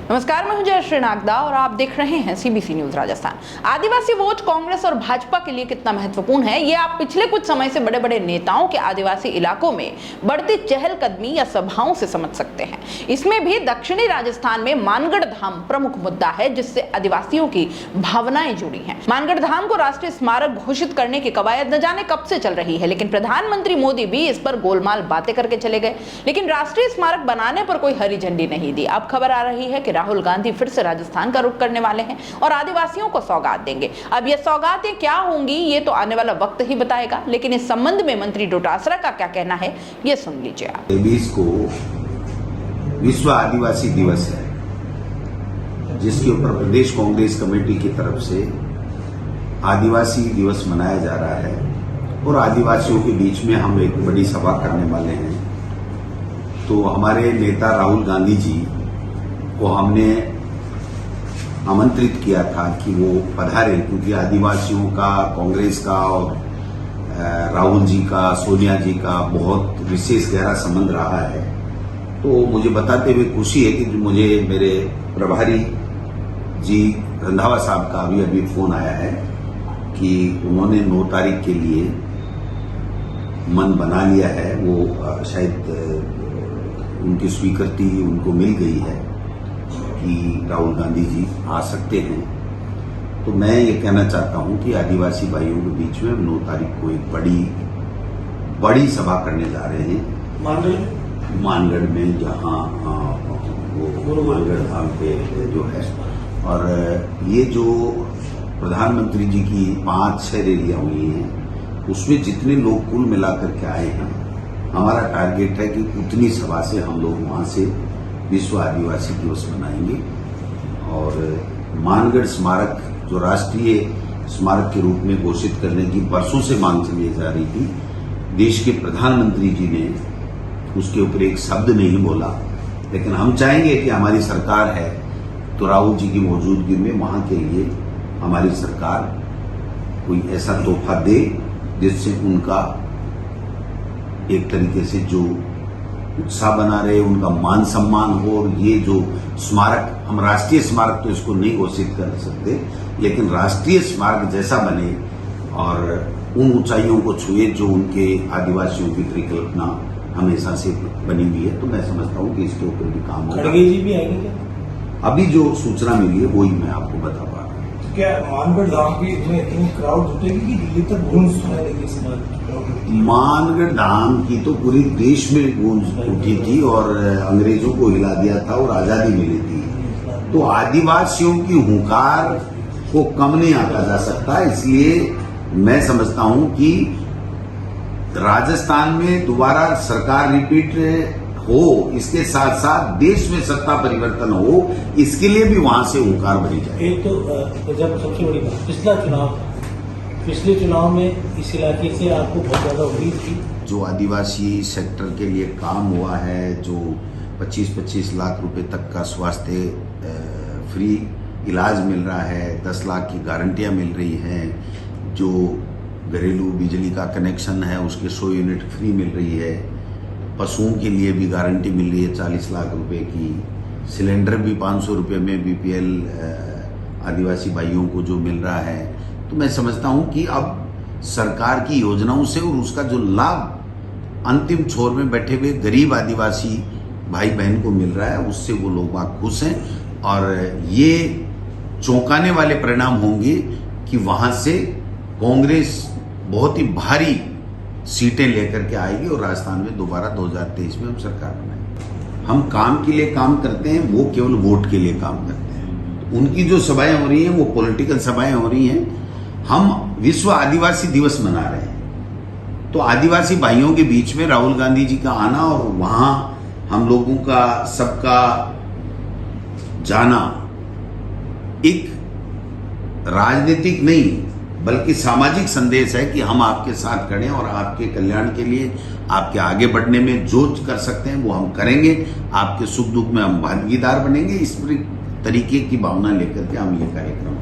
नमस्कार, मैं हूं जयश्री नागदा और आप देख रहे हैं सीबीसी न्यूज राजस्थान। आदिवासी वोट कांग्रेस और भाजपा के लिए कितना महत्वपूर्ण है, ये आप पिछले कुछ समय से बड़े बड़े नेताओं के आदिवासी इलाकों में बढ़ती चहलकदमी या सभाओं से समझ सकते हैं। इसमें भी दक्षिणी राजस्थान में मानगढ़ धाम प्रमुख मुद्दा है, जिससे आदिवासियों की भावनाएं जुड़ी हैं। मानगढ़ धाम को राष्ट्रीय स्मारक घोषित करने की कवायद न जाने कब से चल रही है, लेकिन प्रधानमंत्री मोदी भी इस पर गोलमाल बातें करके चले गए, लेकिन राष्ट्रीय स्मारक बनाने पर कोई हरी झंडी नहीं दी। अब खबर आ रही है कि राहुल गांधी फिर से राजस्थान का रुख करने वाले हैं और आदिवासियों को सौगात देंगे। अब ये सौगातें क्या होंगी, ये तो आने वाला वक्त ही बताएगा, लेकिन इस संबंध में मंत्री डोटासरा का क्या कहना है, ये सुन लीजिए आप। 23 को विश्व आदिवासी दिवस है, जिसके ऊपर प्रदेश कांग्रेस कमेटी की तरफ से आदिवासी दिवस मनाया जा रहा है और आदिवासियों के बीच में हम एक बड़ी सभा करने वाले हैं। तो हमारे नेता राहुल गांधी जी को हमने आमंत्रित किया था कि वो पधारे, क्योंकि आदिवासियों का, कांग्रेस का और राहुल जी का, सोनिया जी का बहुत विशेष गहरा संबंध रहा है। तो मुझे बताते हुए खुशी है कि मुझे मेरे प्रभारी जी रंधावा साहब का अभी फोन आया है कि उन्होंने 9 तारीख के लिए मन बना लिया है। वो शायद उनकी स्वीकृति उनको मिल गई है कि राहुल गांधी जी आ सकते हैं। तो मैं ये कहना चाहता हूं कि आदिवासी भाइयों के बीच में 9 तारीख को एक बड़ी सभा करने जा रहे हैं मानगढ़ में, जहां वो मानगढ़ धाम पे जो है। और ये जो प्रधानमंत्री जी की 5-6 रैलियां हुई हैं, उसमें जितने लोग कुल मिलाकर के आए हैं, हमारा टारगेट है कि उतनी सभा से हम लोग वहां से विश्व आदिवासी दिवस मनाएंगे। और मानगढ़ स्मारक जो राष्ट्रीय स्मारक के रूप में घोषित करने की बरसों से मांग चली जा रही थी, देश के प्रधानमंत्री जी ने उसके ऊपर एक शब्द नहीं बोला, लेकिन हम चाहेंगे कि हमारी सरकार है तो राहुल जी की मौजूदगी में वहां के लिए हमारी सरकार कोई ऐसा तोहफा दे जिससे उनका एक तरीके से जो उत्साह बना रहे, उनका मान सम्मान हो। और ये जो स्मारक, हम राष्ट्रीय स्मारक तो इसको नहीं घोषित कर सकते, लेकिन राष्ट्रीय स्मारक जैसा बने और उन ऊंचाइयों को छुए जो उनके आदिवासियों की परिकल्पना हमेशा से बनी हुई है। तो मैं समझता हूं कि इसके ऊपर भी काम होगा। खड़गे जी भी आएंगे क्या? अभी जो सूचना मिली है वही मैं आपको बता पा रहा हूँ। तो क्या मानगढ़ धाम की इतनी क्राउड जुटेगी कि दिल्ली तक गूंज सुनाई देगी? मानगढ़ धाम की तो पूरे देश में गूंज उठी थी और अंग्रेजों को हिला दिया था और आजादी मिली थी। तो आदिवासियों की हुंकार को कम नहीं आंका जा सकता। इसलिए मैं समझता हूं कि राजस्थान में दोबारा सरकार रिपीट हो, इसके साथ साथ देश में सत्ता परिवर्तन हो, इसके लिए भी वहां से हुंकार भरी जाए। एक तो जब सबसे बड़ी बात पिछले चुनाव में इस इलाके से आपको बहुत ज्यादा उम्मीद थी। जो आदिवासी सेक्टर के लिए काम हुआ है, जो 25-25 लाख रुपए तक का स्वास्थ्य फ्री इलाज मिल रहा है, 10 लाख की गारंटियां मिल रही हैं, जो घरेलू बिजली का कनेक्शन है उसके 100 यूनिट फ्री मिल रही है, पशुओं के लिए भी गारंटी मिल रही है 40 लाख रुपए की, सिलेंडर भी 500 रुपए में बीपीएल आदिवासी भाइयों को जो मिल रहा है। तो मैं समझता हूं कि अब सरकार की योजनाओं से और उसका जो लाभ अंतिम छोर में बैठे हुए गरीब आदिवासी भाई बहन को मिल रहा है, उससे वो लोग खुश हैं। और ये चौंकाने वाले परिणाम होंगे कि वहां से कांग्रेस बहुत ही भारी सीटें लेकर के आएगी और राजस्थान में दोबारा 2023 में हम सरकार बनाएंगे। हम काम के लिए काम करते हैं, वो केवल वोट के लिए काम करते हैं। उनकी जो सभाएं हो रही हैं वो पॉलिटिकल सभाएं हो रही हैं। हम विश्व आदिवासी दिवस मना रहे हैं, तो आदिवासी भाइयों के बीच में राहुल गांधी जी का आना और वहां हम लोगों का सबका जाना एक राजनीतिक नहीं बल्कि सामाजिक संदेश है कि हम आपके साथ खड़े हैं और आपके कल्याण के लिए, आपके आगे बढ़ने में जो कर सकते हैं वो हम करेंगे। आपके सुख दुख में हम भागीदार बनेंगे। इस तरीके की भावना लेकर के हम ये कार्यक्रम